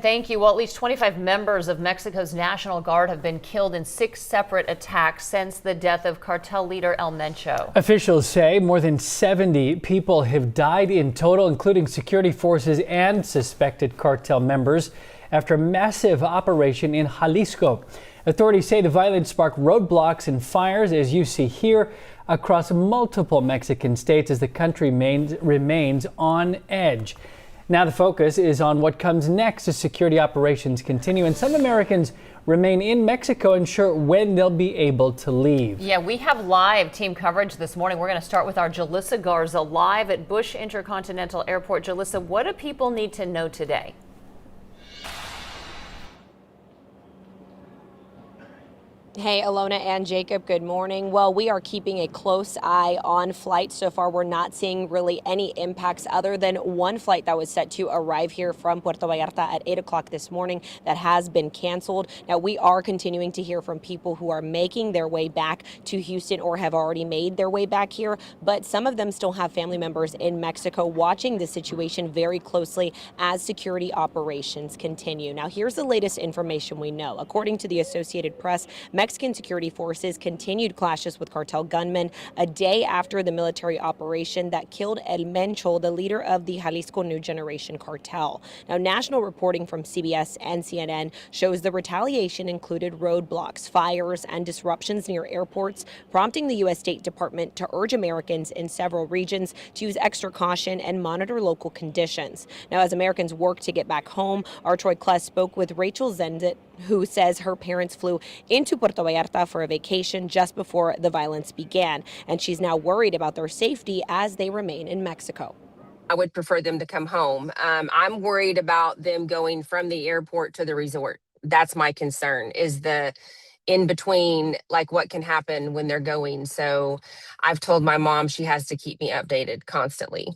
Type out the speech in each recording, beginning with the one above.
Thank you. Well, at least 25 members of Mexico's National Guard have been killed in 6 separate attacks since the death of cartel leader Mencho. Officials say more than 70 people have died in total, including security forces and suspected cartel members, after a massive operation in Jalisco. Authorities say the violence sparked roadblocks and fires, as you see here, across multiple Mexican states as the country remains on edge. Now the focus is on what comes next as security operations continue, and some Americans remain in Mexico unsure when they'll be able to leave. Yeah, we have live team coverage this morning. We're going to start with our Jalissa Garza live at Bush Intercontinental Airport. Jalissa, what do people need to know today? Hey, Alona and Jacob, good morning. Well, we are keeping a close eye on flights. So far, we're not seeing really any impacts other than one flight that was set to arrive here from Puerto Vallarta at 8 o'clock this morning that has been canceled. Now, we are continuing to hear from people who are making their way back to Houston or have already made their way back here, but some of them still have family members in Mexico watching the situation very closely as security operations continue. Now, here's the latest information we know. According to the Associated Press, Mexican security forces continued clashes with cartel gunmen a day after the military operation that killed Mencho, the leader of the Jalisco New Generation cartel. Now, national reporting from CBS and CNN shows the retaliation included roadblocks, fires, and disruptions near airports, prompting the U.S. State Department to urge Americans in several regions to use extra caution and monitor local conditions. Now, as Americans work to get back home, our Troy Kless spoke with Rachel Zendit, who says her parents flew into Puerto Vallarta for a vacation just before the violence began, and she's now worried about their safety as they remain in Mexico. I would prefer them to come home. I'm worried about them going from the airport to the resort. That's my concern, is the in between, like what can happen when they're going. So I've told my mom she has to keep me updated constantly.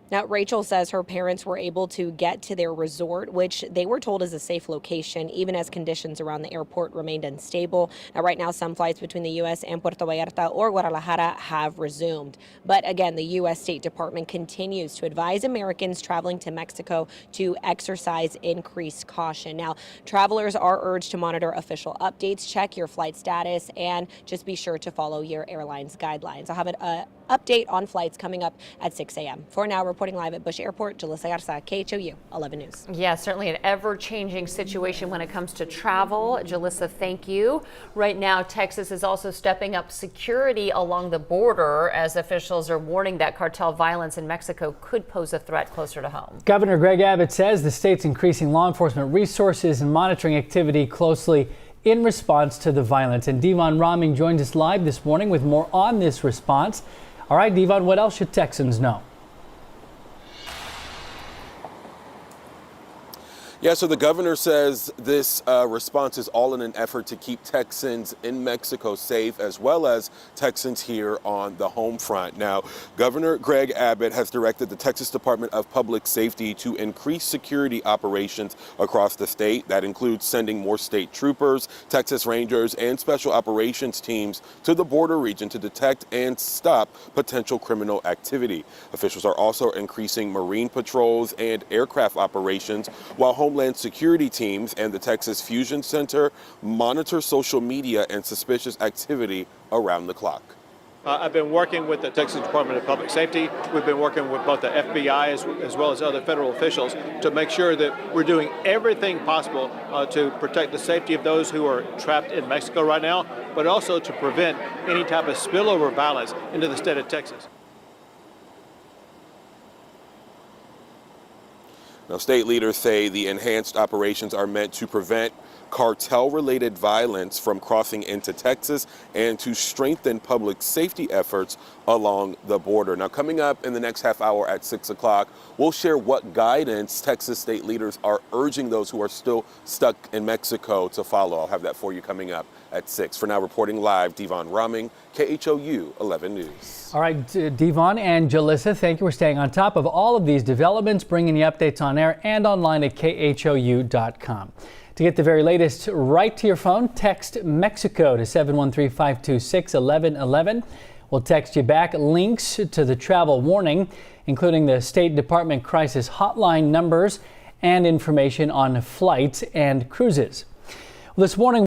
Now, Rachel says her parents were able to get to their resort, which they were told is a safe location, even as conditions around the airport remained unstable. Now, right now, some flights between the U.S. and Puerto Vallarta or Guadalajara have resumed. But again, the U.S. State Department continues to advise Americans traveling to Mexico to exercise increased caution. Now, travelers are urged to monitor official updates, check your flight status, and just be sure to follow your airline's guidelines. I'll have an update on flights coming up at 6 a.m. For now, reporting live at Bush Airport, Jalissa Garza, KHOU 11 News. Yeah, certainly an ever-changing situation when it comes to travel. Jalissa, thank you. Right now, Texas is also stepping up security along the border as officials are warning that cartel violence in Mexico could pose a threat closer to home. Governor Greg Abbott says the state's increasing law enforcement resources and monitoring activity closely in response to the violence. And Devon Roming joins us live this morning with more on this response. All right, Devon, what else should Texans know? Yeah, so the governor says this response is all in an effort to keep Texans in Mexico safe, as well as Texans here on the home front. Now, Governor Greg Abbott has directed the Texas Department of Public Safety to increase security operations across the state. That includes sending more state troopers, Texas Rangers, and special operations teams to the border region to detect and stop potential criminal activity. Officials are also increasing Marine patrols and aircraft operations, while Homeland Security teams and the Texas Fusion Center monitor social media and suspicious activity around the clock. I've been working with the Texas Department of Public Safety. We've been working with both the FBI as well as other federal officials to make sure that we're doing everything possible to protect the safety of those who are trapped in Mexico right now, but also to prevent any type of spillover violence into the state of Texas. Now, state leaders say the enhanced operations are meant to prevent cartel-related violence from crossing into Texas and to strengthen public safety efforts along the border. Now, coming up in the next half hour at 6 o'clock, we'll share what guidance Texas state leaders are urging those who are still stuck in Mexico to follow. I'll have that for you coming up at 6. For now, reporting live, Devon Roming, KHOU 11 News. All right, Devon and Jalissa, thank you for staying on top of all of these developments, bringing you updates on air and online at KHOU.com. To get the very latest right to your phone, text Mexico to 713-526-1111. We'll text you back links to the travel warning. including the State Department crisis hotline numbers and information on flights and cruises. This morning,